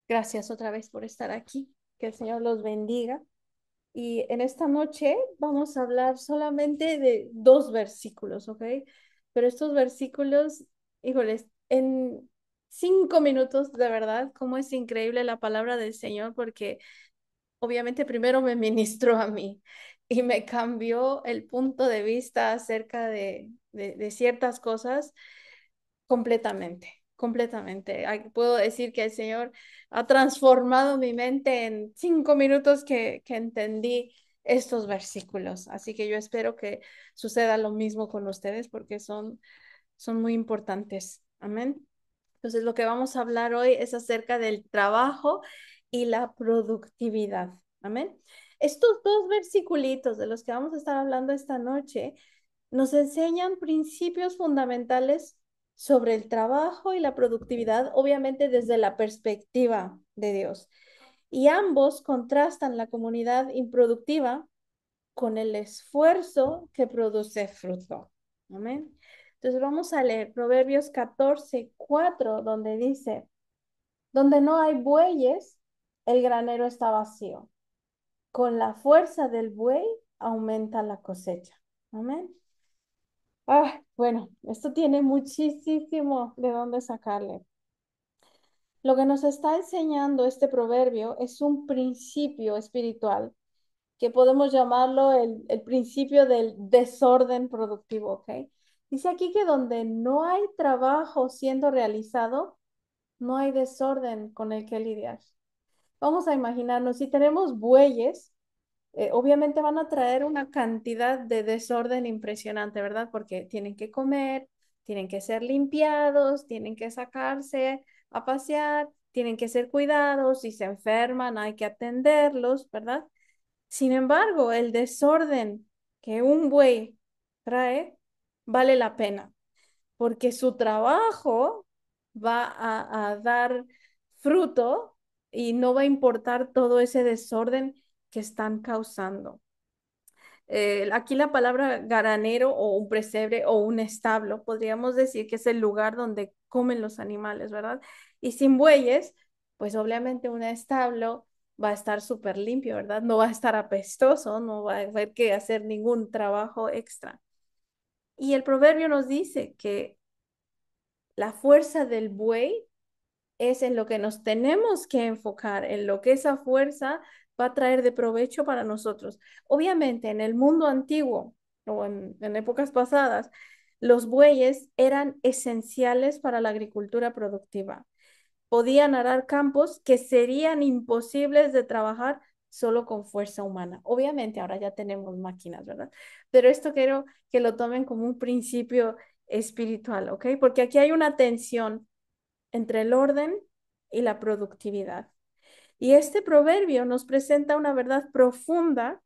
Gracias otra vez por estar aquí. Que el Señor los bendiga. Y en esta noche vamos a hablar solamente de dos versículos, ¿ok? Pero estos versículos, híjoles, en 5 minutos, de verdad, cómo es increíble la palabra del Señor, porque obviamente primero me ministró a mí y me cambió el punto de vista acerca de ciertas cosas completamente, completamente. Puedo decir que el Señor ha transformado mi mente en 5 minutos que entendí estos versículos. Así que yo espero que suceda lo mismo con ustedes porque son muy importantes. Amén. Entonces, lo que vamos a hablar hoy es acerca del trabajo y la productividad. Amén. Estos dos versiculitos de los que vamos a estar hablando esta noche nos enseñan principios fundamentales sobre el trabajo y la productividad, obviamente desde la perspectiva de Dios. Y ambos contrastan la comunidad improductiva con el esfuerzo que produce fruto. Amén. Entonces vamos a leer Proverbios 14:4, donde dice, donde no hay bueyes, el granero está vacío. Con la fuerza del buey aumenta la cosecha. Amén. Bueno, esto tiene muchísimo de dónde sacarle. Lo que nos está enseñando este proverbio es un principio espiritual que podemos llamarlo el principio del desorden productivo, ¿ok? Dice aquí que donde no hay trabajo siendo realizado, no hay desorden con el que lidiar. Vamos a imaginarnos, si tenemos bueyes, obviamente van a traer una cantidad de desorden impresionante, ¿verdad? Porque tienen que comer, tienen que ser limpiados, tienen que sacarse a pasear, tienen que ser cuidados, si se enferman hay que atenderlos, ¿verdad? Sin embargo, el desorden que un buey trae vale la pena, porque su trabajo va a dar fruto y no va a importar todo ese desorden que están causando. Aquí la palabra garanero o un presebre o un establo, podríamos decir que es el lugar donde comen los animales, ¿verdad? Y sin bueyes, pues obviamente un establo va a estar súper limpio, ¿verdad? No va a estar apestoso, no va a haber que hacer ningún trabajo extra. Y el proverbio nos dice que la fuerza del buey es en lo que nos tenemos que enfocar, en lo que esa fuerza va a traer de provecho para nosotros. Obviamente, en el mundo antiguo o en épocas pasadas, los bueyes eran esenciales para la agricultura productiva. Podían arar campos que serían imposibles de trabajar solo con fuerza humana. Obviamente, ahora ya tenemos máquinas, ¿verdad? Pero esto quiero que lo tomen como un principio espiritual, ¿ok? Porque aquí hay una tensión entre el orden y la productividad. Y este proverbio nos presenta una verdad profunda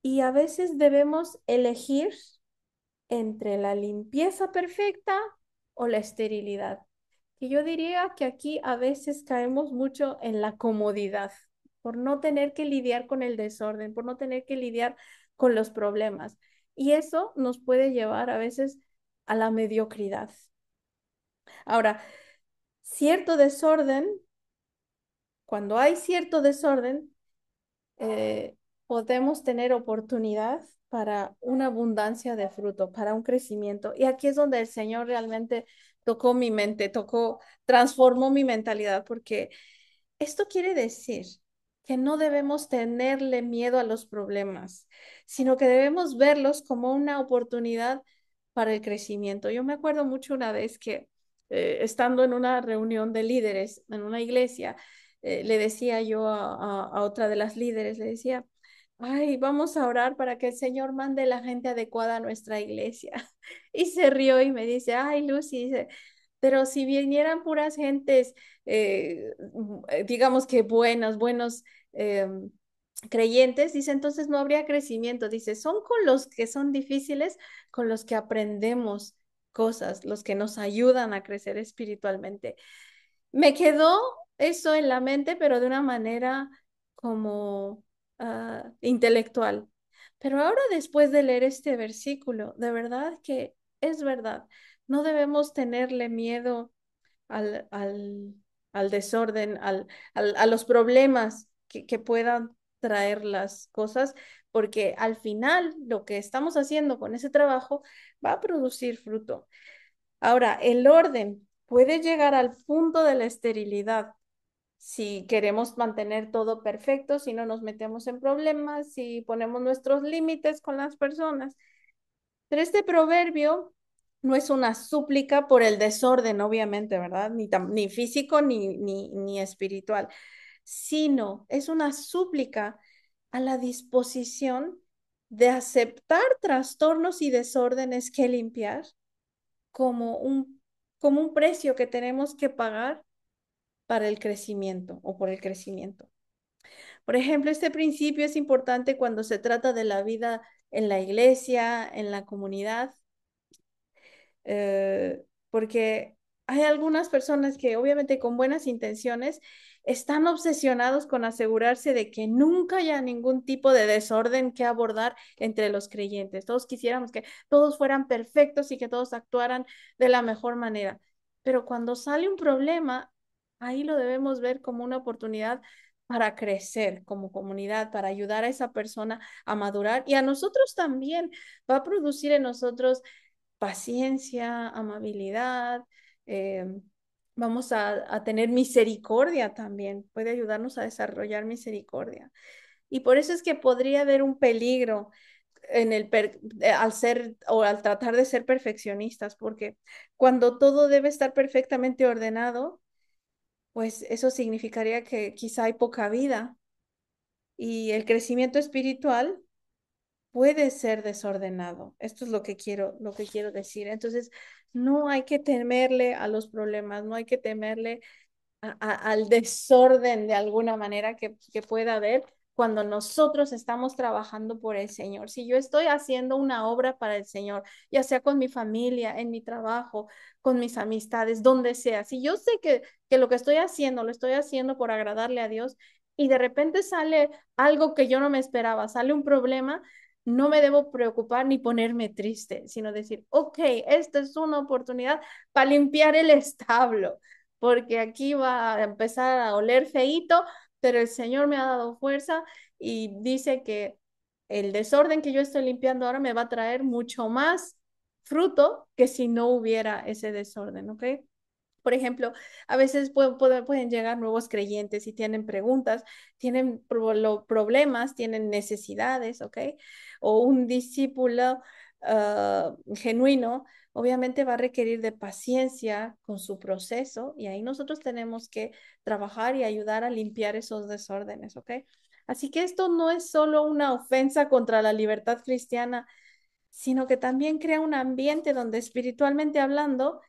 y a veces debemos elegir entre la limpieza perfecta o la esterilidad. Y yo diría que aquí a veces caemos mucho en la comodidad, por no tener que lidiar con el desorden, por no tener que lidiar con los problemas. Y eso nos puede llevar a veces a la mediocridad. Ahora, cierto desorden, cuando hay cierto desorden, eh, podemos tener oportunidad para una abundancia de fruto, para un crecimiento. Y aquí es donde el Señor realmente tocó mi mente, transformó mi mentalidad, porque esto quiere decir que no debemos tenerle miedo a los problemas, sino que debemos verlos como una oportunidad para el crecimiento. Yo me acuerdo mucho una vez que estando en una reunión de líderes en una iglesia, le decía yo a otra de las líderes, le decía, ay, vamos a orar para que el Señor mande la gente adecuada a nuestra iglesia. Y se rió y me dice, ay, Lucy, dice, pero si vinieran puras gentes, digamos que buenos eh, creyentes, dice, entonces no habría crecimiento. Dice, son con los que son difíciles, con los que aprendemos cosas, los que nos ayudan a crecer espiritualmente. Me quedó eso en la mente, pero de una manera como intelectual. Pero ahora después de leer este versículo, de verdad que es verdad, no debemos tenerle miedo al al desorden, a los problemas que puedan traer las cosas, porque al final lo que estamos haciendo con ese trabajo va a producir fruto. Ahora, el orden puede llegar al punto de la esterilidad si queremos mantener todo perfecto, si no nos metemos en problemas, si ponemos nuestros límites con las personas. Pero este proverbio no es una súplica por el desorden, obviamente, ¿verdad? Ni físico ni espiritual, sino es una súplica a la disposición de aceptar trastornos y desórdenes que limpiar como como un precio que tenemos que pagar para el crecimiento o por el crecimiento. Por ejemplo, este principio es importante cuando se trata de la vida en la iglesia, en la comunidad, porque hay algunas personas que obviamente con buenas intenciones están obsesionados con asegurarse de que nunca haya ningún tipo de desorden que abordar entre los creyentes. Todos quisiéramos que todos fueran perfectos y que todos actuaran de la mejor manera. Pero cuando sale un problema, ahí lo debemos ver como una oportunidad para crecer como comunidad, para ayudar a esa persona a madurar y a nosotros también. Va a producir en nosotros paciencia, amabilidad, eh, vamos a tener misericordia también, puede ayudarnos a desarrollar misericordia. Y por eso es que podría haber un peligro al ser o al tratar de ser perfeccionistas, porque cuando todo debe estar perfectamente ordenado, pues eso significaría que quizá hay poca vida y el crecimiento espiritual puede ser desordenado. Esto es lo que quiero decir. Entonces, no hay que temerle a los problemas, no hay que temerle al desorden de alguna manera que pueda haber cuando nosotros estamos trabajando por el Señor. Si yo estoy haciendo una obra para el Señor, ya sea con mi familia, en mi trabajo, con mis amistades, donde sea, si yo sé que lo que estoy haciendo, lo estoy haciendo por agradarle a Dios y de repente sale algo que yo no me esperaba, sale un problema, no me debo preocupar ni ponerme triste, sino decir, ok, esta es una oportunidad para limpiar el establo porque aquí va a empezar a oler feíto, pero el Señor me ha dado fuerza y dice que el desorden que yo estoy limpiando ahora me va a traer mucho más fruto que si no hubiera ese desorden, ¿ok? Por ejemplo, a veces pueden llegar nuevos creyentes y tienen preguntas, tienen problemas, tienen necesidades, ¿ok? O un discípulo genuino, obviamente va a requerir de paciencia con su proceso y ahí nosotros tenemos que trabajar y ayudar a limpiar esos desórdenes, ¿ok? Así que esto no es solo una ofensa contra la libertad cristiana, sino que también crea un ambiente donde espiritualmente hablando,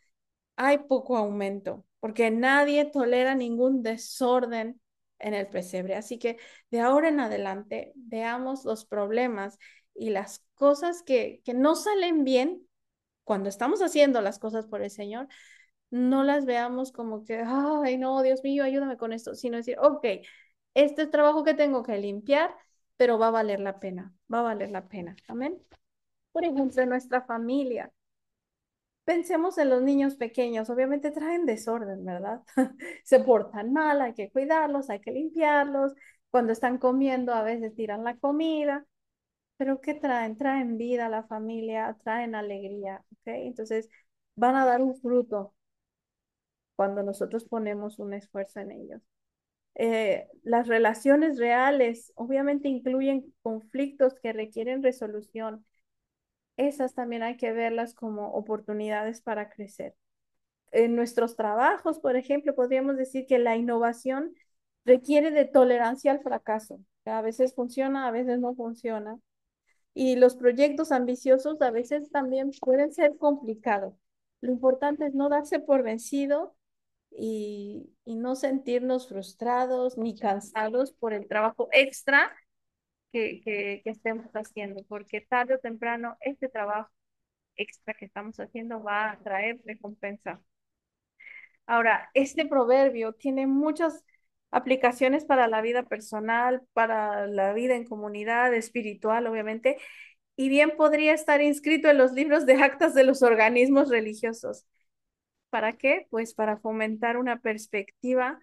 hay poco aumento, porque nadie tolera ningún desorden en el pesebre. Así que de ahora en adelante veamos los problemas y las cosas que no salen bien cuando estamos haciendo las cosas por el Señor, no las veamos como que, ay, no, Dios mío, ayúdame con esto, sino decir, ok, este es trabajo que tengo que limpiar, pero va a valer la pena, va a valer la pena. Amén. Por ejemplo, en nuestra familia. Pensemos en los niños pequeños, obviamente traen desorden, ¿verdad? Se portan mal, hay que cuidarlos, hay que limpiarlos. Cuando están comiendo, a veces tiran la comida, pero ¿qué traen? Traen vida a la familia, traen alegría, ¿ok? Entonces van a dar un fruto cuando nosotros ponemos un esfuerzo en ellos. Las relaciones reales obviamente incluyen conflictos que requieren resolución. Esas también hay que verlas como oportunidades para crecer. En nuestros trabajos, por ejemplo, podríamos decir que la innovación requiere de tolerancia al fracaso. A veces funciona, a veces no funciona. Y los proyectos ambiciosos a veces también pueden ser complicados. Lo importante es no darse por vencido y no sentirnos frustrados ni cansados por el trabajo extra que estemos haciendo, porque tarde o temprano este trabajo extra que estamos haciendo va a traer recompensa. Ahora, este proverbio tiene muchas aplicaciones para la vida personal, para la vida en comunidad, espiritual, obviamente, y bien podría estar inscrito en los libros de actas de los organismos religiosos. ¿Para qué? Pues para fomentar una perspectiva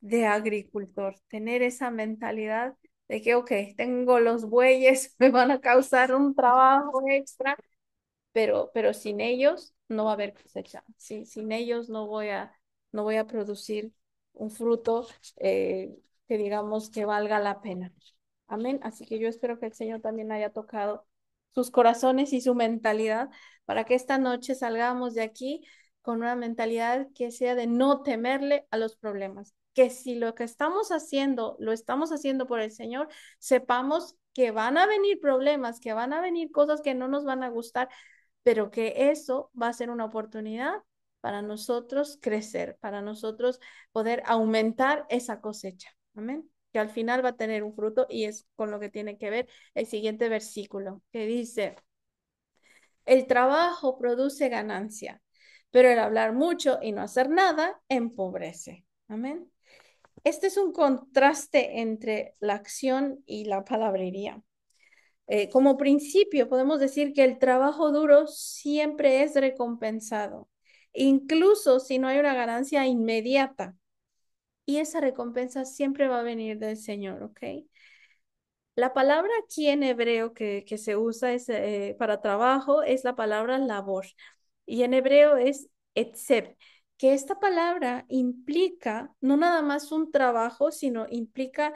de agricultor, tener esa mentalidad de que, ok, tengo los bueyes, me van a causar un trabajo extra, pero sin ellos no va a haber cosecha. Sí, sin ellos no voy a producir un fruto que digamos que valga la pena. Amén. Así que yo espero que el Señor también haya tocado sus corazones y su mentalidad para que esta noche salgamos de aquí con una mentalidad que sea de no temerle a los problemas. Que si lo que estamos haciendo lo estamos haciendo por el Señor, sepamos que van a venir problemas, que van a venir cosas que no nos van a gustar, pero que eso va a ser una oportunidad para nosotros crecer, para nosotros poder aumentar esa cosecha. Amén. Que al final va a tener un fruto y es con lo que tiene que ver el siguiente versículo, que dice, el trabajo produce ganancia, pero el hablar mucho y no hacer nada empobrece. Amén. Este es un contraste entre la acción y la palabrería. Como principio, podemos decir que el trabajo duro siempre es recompensado, incluso si no hay una ganancia inmediata. Y esa recompensa siempre va a venir del Señor, ¿ok? La palabra aquí en hebreo que se usa para trabajo es la palabra labor. Y en hebreo es etzeb, que esta palabra implica no nada más un trabajo, sino implica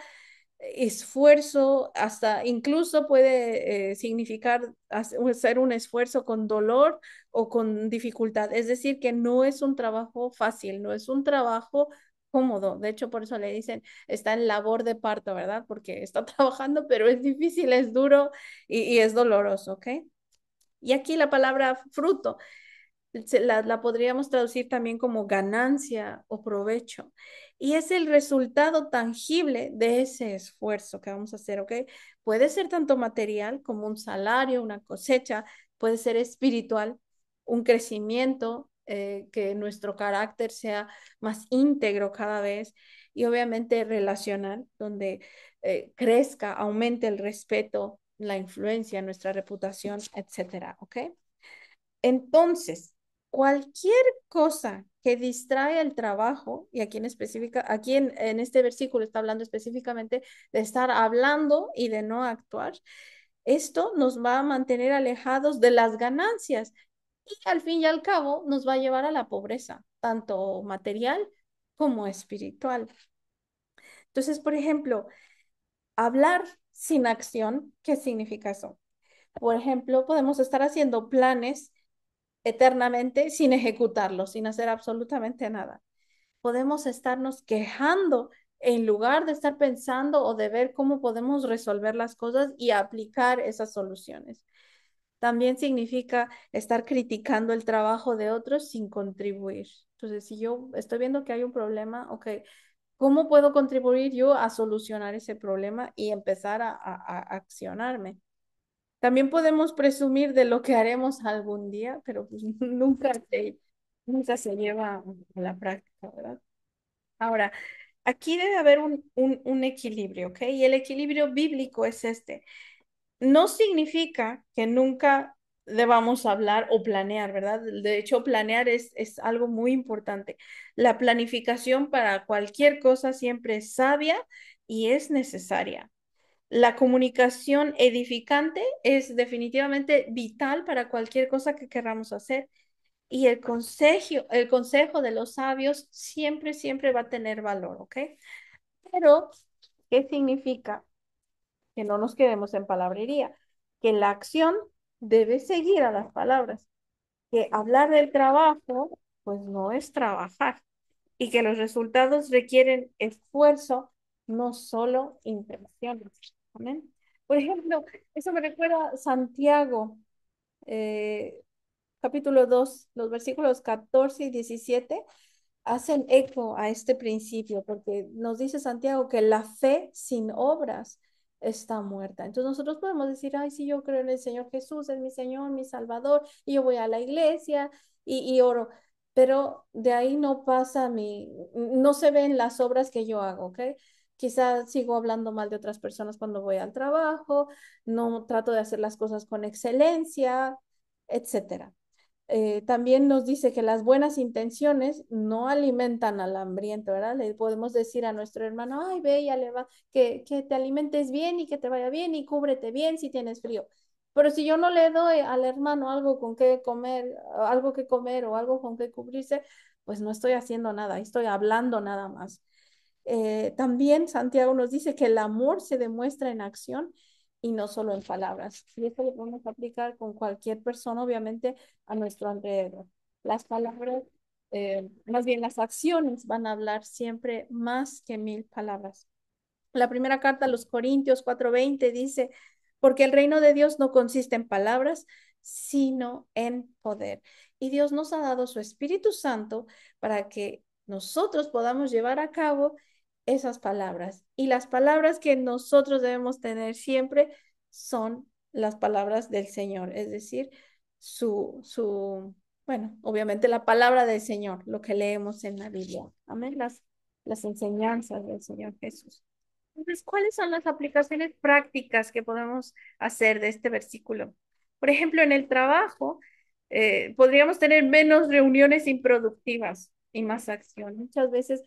esfuerzo, hasta incluso puede significar hacer un esfuerzo con dolor o con dificultad. Es decir, que no es un trabajo fácil, no es un trabajo cómodo. De hecho, por eso le dicen, está en labor de parto, ¿verdad? Porque está trabajando, pero es difícil, es duro y es doloroso, ¿ok? Y aquí la palabra fruto la podríamos traducir también como ganancia o provecho. Y es el resultado tangible de ese esfuerzo que vamos a hacer, ¿ok? Puede ser tanto material como un salario, una cosecha, puede ser espiritual, un crecimiento, que nuestro carácter sea más íntegro cada vez y obviamente relacional, donde crezca, aumente el respeto, la influencia, nuestra reputación, etcétera, ¿ok? Entonces, cualquier cosa que distrae el trabajo, y aquí en específica, aquí en este versículo está hablando específicamente de estar hablando y de no actuar, esto nos va a mantener alejados de las ganancias y al fin y al cabo nos va a llevar a la pobreza, tanto material como espiritual. Entonces, por ejemplo, hablar sin acción, ¿qué significa eso? Por ejemplo, podemos estar haciendo planes eternamente sin ejecutarlo, sin hacer absolutamente nada. Podemos estarnos quejando en lugar de estar pensando o de ver cómo podemos resolver las cosas y aplicar esas soluciones. También significa estar criticando el trabajo de otros sin contribuir. Entonces, si yo estoy viendo que hay un problema, ok, ¿cómo puedo contribuir yo a solucionar ese problema y empezar a accionarme? También podemos presumir de lo que haremos algún día, pero pues nunca se lleva a la práctica, ¿verdad? Ahora, aquí debe haber un equilibrio, ¿ok? Y el equilibrio bíblico es este. No significa que nunca debamos hablar o planear, ¿verdad? De hecho, planear es algo muy importante. La planificación para cualquier cosa siempre es sabia y es necesaria. La comunicación edificante es definitivamente vital para cualquier cosa que queramos hacer y el consejo de los sabios siempre, siempre va a tener valor, ¿ok? Pero, ¿qué significa? Que no nos quedemos en palabrería, que la acción debe seguir a las palabras, que hablar del trabajo, pues no es trabajar y que los resultados requieren esfuerzo, no solo intenciones. Amén. Por ejemplo, eso me recuerda a Santiago, eh, capítulo 2 los versículos 14 y 17 hacen eco a este principio, porque nos dice Santiago que la fe sin obras está muerta. Entonces nosotros podemos decir, ay, sí, yo creo en el Señor Jesús, es mi Señor, mi Salvador, y yo voy a la iglesia y oro, pero de ahí no pasa no se ven las obras que yo hago, ¿ok? Quizás sigo hablando mal de otras personas cuando voy al trabajo, no trato de hacer las cosas con excelencia, etcétera. También nos dice que las buenas intenciones no alimentan al hambriento, ¿verdad? Le podemos decir a nuestro hermano, ay, ve, ya le va, que te alimentes bien y que te vaya bien y cúbrete bien si tienes frío. Pero si yo no le doy al hermano algo con qué comer, algo que comer o algo con qué cubrirse, pues no estoy haciendo nada, estoy hablando nada más. También Santiago nos dice que el amor se demuestra en acción y no solo en palabras. Y esto lo podemos aplicar con cualquier persona, obviamente, a nuestro alrededor. Las palabras, más bien las acciones van a hablar siempre más que mil palabras. La primera carta a los Corintios 4:20 dice, porque el reino de Dios no consiste en palabras, sino en poder. Y Dios nos ha dado su Espíritu Santo para que nosotros podamos llevar a cabo esas palabras. Y las palabras que nosotros debemos tener siempre son las palabras del Señor, es decir, bueno, obviamente la palabra del Señor, lo que leemos en la Biblia. Amén. Las enseñanzas del Señor Jesús. Entonces, ¿cuáles son las aplicaciones prácticas que podemos hacer de este versículo? Por ejemplo, en el trabajo, podríamos tener menos reuniones improductivas y más acción. Muchas veces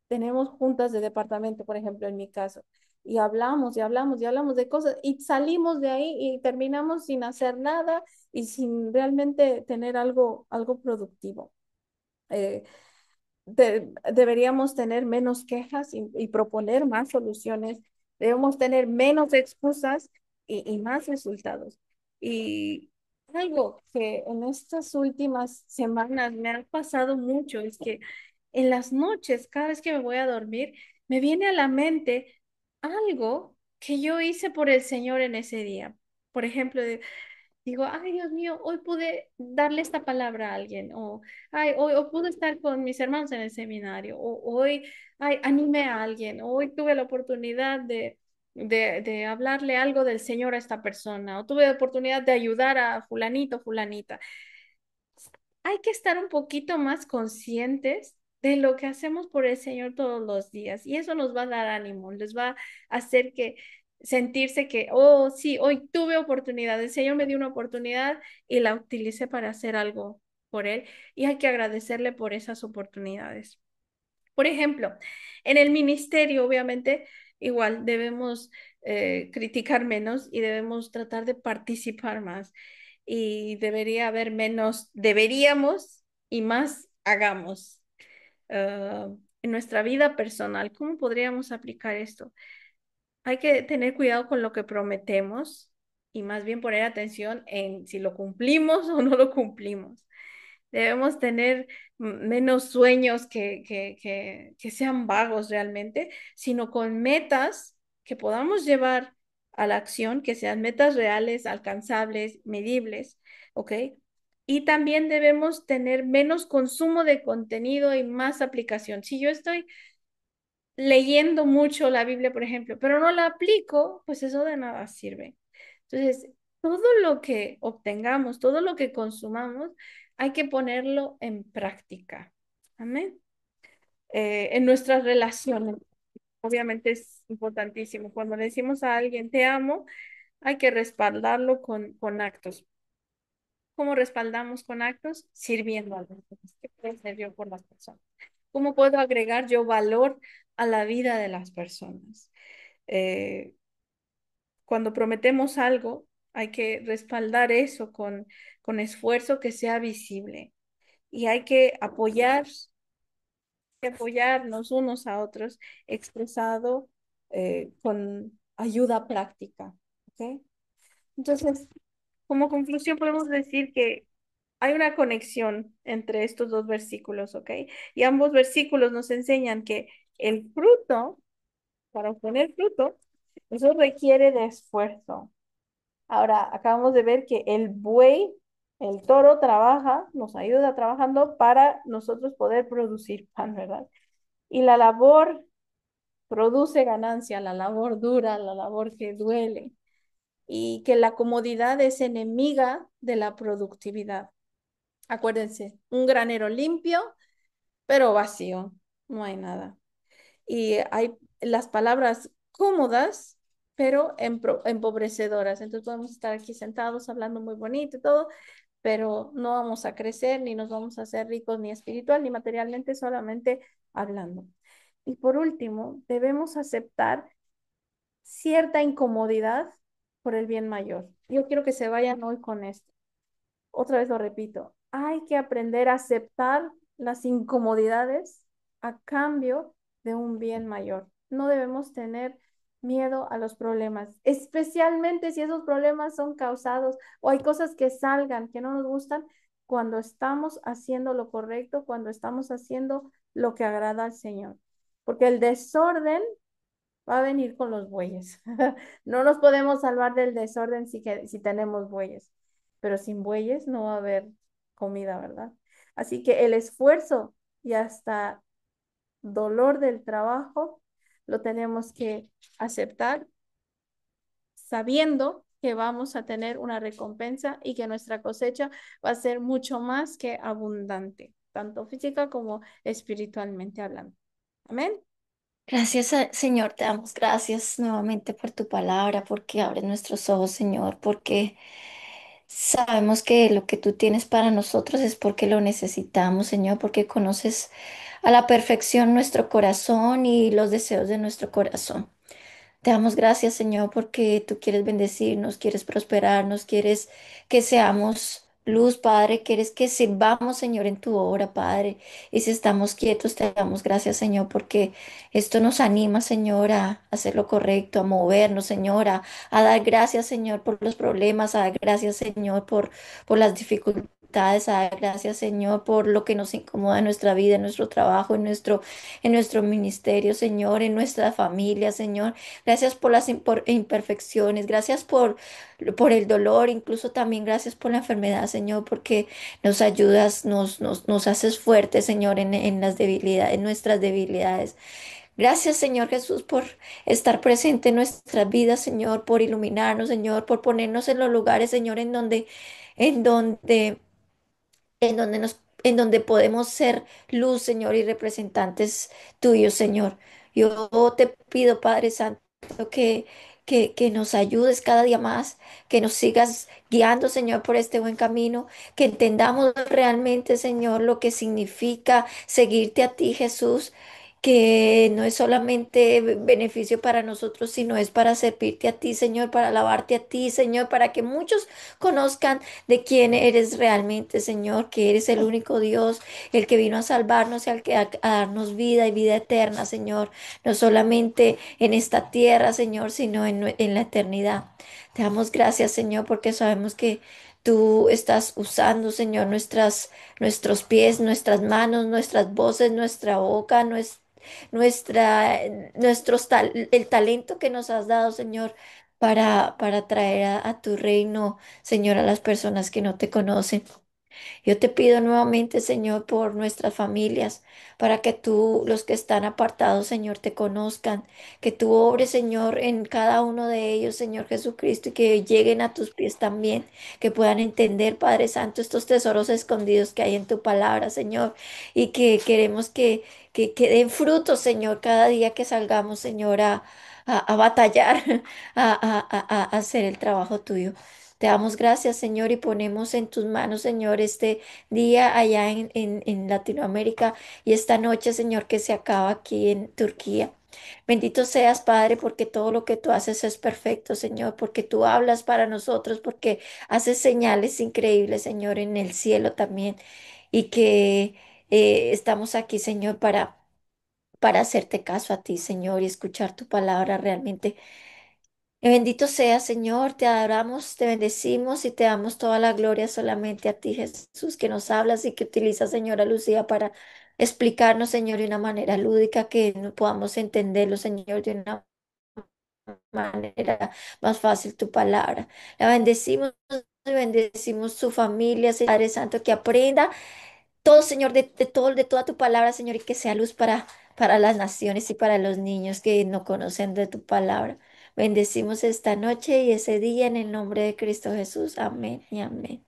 tenemos juntas de departamento, por ejemplo, en mi caso, y hablamos y hablamos y hablamos de cosas y salimos de ahí y terminamos sin hacer nada y sin realmente tener algo productivo. Eh, Deberíamos tener menos quejas y proponer más soluciones. Debemos tener menos excusas y más resultados. Y algo que en estas últimas semanas me ha pasado mucho es que en las noches, cada vez que me voy a dormir, me viene a la mente algo que yo hice por el Señor en ese día. Por ejemplo, digo, ay, Dios mío, hoy pude darle esta palabra a alguien, o ay, hoy pude estar con mis hermanos en el seminario, o hoy, ay, animé a alguien, o hoy tuve la oportunidad de hablarle algo del Señor a esta persona, o tuve la oportunidad de ayudar a fulanito, fulanita. Hay que estar un poquito más conscientes de lo que hacemos por el Señor todos los días y eso nos va a dar ánimo, les va a hacer que sentirse que, oh, sí, hoy tuve oportunidad, el Señor me dio una oportunidad y la utilicé para hacer algo por Él y hay que agradecerle por esas oportunidades. Por ejemplo, en el ministerio, obviamente, igual debemos criticar menos y debemos tratar de participar más. Y debería haber menos deberíamos y más hagamos. En nuestra vida personal, ¿cómo podríamos aplicar esto? Hay que tener cuidado con lo que prometemos y más bien poner atención en si lo cumplimos o no lo cumplimos. Debemos tener menos sueños que sean vagos realmente, sino con metas que podamos llevar a la acción, que sean metas reales, alcanzables, medibles, ¿ok? Y también debemos tener menos consumo de contenido y más aplicación. Si yo estoy leyendo mucho la Biblia, por ejemplo, pero no la aplico, pues eso de nada sirve. Entonces, todo lo que obtengamos, todo lo que consumamos, hay que ponerlo en práctica. Amén. En nuestras relaciones, obviamente es importantísimo. Cuando le decimos a alguien te amo, hay que respaldarlo con actos. ¿Cómo respaldamos con actos? Sirviendo a los demás. ¿Qué puedo hacer yo por las personas? ¿Cómo puedo agregar yo valor a la vida de las personas? Eh, Cuando prometemos algo, hay que respaldar eso con esfuerzo que sea visible y hay que apoyarnos unos a otros expresado con ayuda práctica. ¿Ok? Entonces, como conclusión podemos decir que hay una conexión entre estos dos versículos, ¿ok? Y ambos versículos nos enseñan que el fruto, para obtener fruto, eso requiere de esfuerzo. Ahora, acabamos de ver que el buey, el toro trabaja, nos ayuda trabajando para nosotros poder producir pan, ¿verdad? Y la labor produce ganancia, la labor dura, la labor que duele, y que la comodidad es enemiga de la productividad. Acuérdense, un granero limpio, pero vacío, no hay nada. Y hay las palabras cómodas, pero empobrecedoras. Entonces podemos estar aquí sentados hablando muy bonito y todo, pero no vamos a crecer, ni nos vamos a hacer ricos, ni espiritual, ni materialmente, solamente hablando. Y por último, debemos aceptar cierta incomodidad por el bien mayor. Yo quiero que se vayan hoy con esto. Otra vez lo repito, hay que aprender a aceptar las incomodidades a cambio de un bien mayor. No debemos tener miedo a los problemas, especialmente si esos problemas son causados o hay cosas que salgan que no nos gustan cuando estamos haciendo lo correcto, cuando estamos haciendo lo que agrada al Señor. Porque el desorden va a venir con los bueyes. No nos podemos salvar del desorden si tenemos bueyes, pero sin bueyes no va a haber comida, ¿verdad? Así que el esfuerzo y hasta dolor del trabajo lo tenemos que aceptar sabiendo que vamos a tener una recompensa y que nuestra cosecha va a ser mucho más que abundante, tanto física como espiritualmente hablando. Amén. Gracias, Señor, te damos gracias nuevamente por tu palabra, porque abres nuestros ojos, Señor, porque sabemos que lo que tú tienes para nosotros es porque lo necesitamos, Señor, porque conoces a la perfección nuestro corazón y los deseos de nuestro corazón. Te damos gracias, Señor, porque tú quieres bendecirnos, quieres prosperarnos, quieres que seamos luz, Padre, quieres que sirvamos, Señor, en tu obra, Padre. Y si estamos quietos, te damos gracias, Señor, porque esto nos anima, Señor, a hacer lo correcto, a movernos, Señor, a dar gracias, Señor, por los problemas, a dar gracias, Señor, por las dificultades, a dar gracias, Señor, por lo que nos incomoda en nuestra vida, en nuestro trabajo, en nuestro ministerio, Señor, en nuestra familia, Señor. Gracias por las imperfecciones, gracias por el dolor, incluso también gracias por la enfermedad, Señor, porque nos ayudas, nos haces fuertes, Señor, en las debilidades, en nuestras debilidades. Gracias, Señor Jesús, por estar presente en nuestras vidas, Señor, por iluminarnos, Señor, por ponernos en los lugares, Señor, en donde en donde podemos ser luz, Señor, y representantes tuyos, Señor. Yo te pido, Padre Santo, que, que nos ayudes cada día más, que nos sigas guiando, Señor, por este buen camino, que entendamos realmente, Señor, lo que significa seguirte a ti, Jesús. Que no es solamente beneficio para nosotros, sino es para servirte a ti, Señor, para alabarte a ti, Señor, para que muchos conozcan de quién eres realmente, Señor, que eres el único Dios, el que vino a salvarnos y a darnos vida y vida eterna, Señor, no solamente en esta tierra, Señor, sino en la eternidad. Te damos gracias, Señor, porque sabemos que tú estás usando, Señor, nuestros pies, nuestras manos, nuestras voces, nuestra boca, nuestra, el talento que nos has dado, Señor, para traer a tu reino, Señor, a las personas que no te conocen. Yo te pido nuevamente, Señor, por nuestras familias, para que tú, los que están apartados, Señor, te conozcan, que tú obres, Señor, en cada uno de ellos, Señor Jesucristo, y que lleguen a tus pies también, que puedan entender, Padre Santo, estos tesoros escondidos que hay en tu palabra, Señor, y que queremos que den frutos, Señor, cada día que salgamos, Señor, a batallar, a hacer el trabajo tuyo. Te damos gracias, Señor, y ponemos en tus manos, Señor, este día allá en Latinoamérica y esta noche, Señor, que se acaba aquí en Turquía. Bendito seas, Padre, porque todo lo que tú haces es perfecto, Señor, porque tú hablas para nosotros, porque haces señales increíbles, Señor, en el cielo también, y que estamos aquí, Señor, para hacerte caso a ti, Señor, y escuchar tu palabra realmente. Bendito sea, Señor, te adoramos, te bendecimos y te damos toda la gloria solamente a ti, Jesús, que nos hablas y que utilizas, Señora Lucía, para explicarnos, Señor, de una manera lúdica, que no podamos entenderlo, Señor, de una manera más fácil tu palabra. La bendecimos y bendecimos su familia, Señor Padre Santo, que aprenda todo, Señor, de toda tu palabra, Señor, y que sea luz para las naciones y para los niños que no conocen de tu palabra. Bendecimos esta noche y ese día en el nombre de Cristo Jesús. Amén y amén.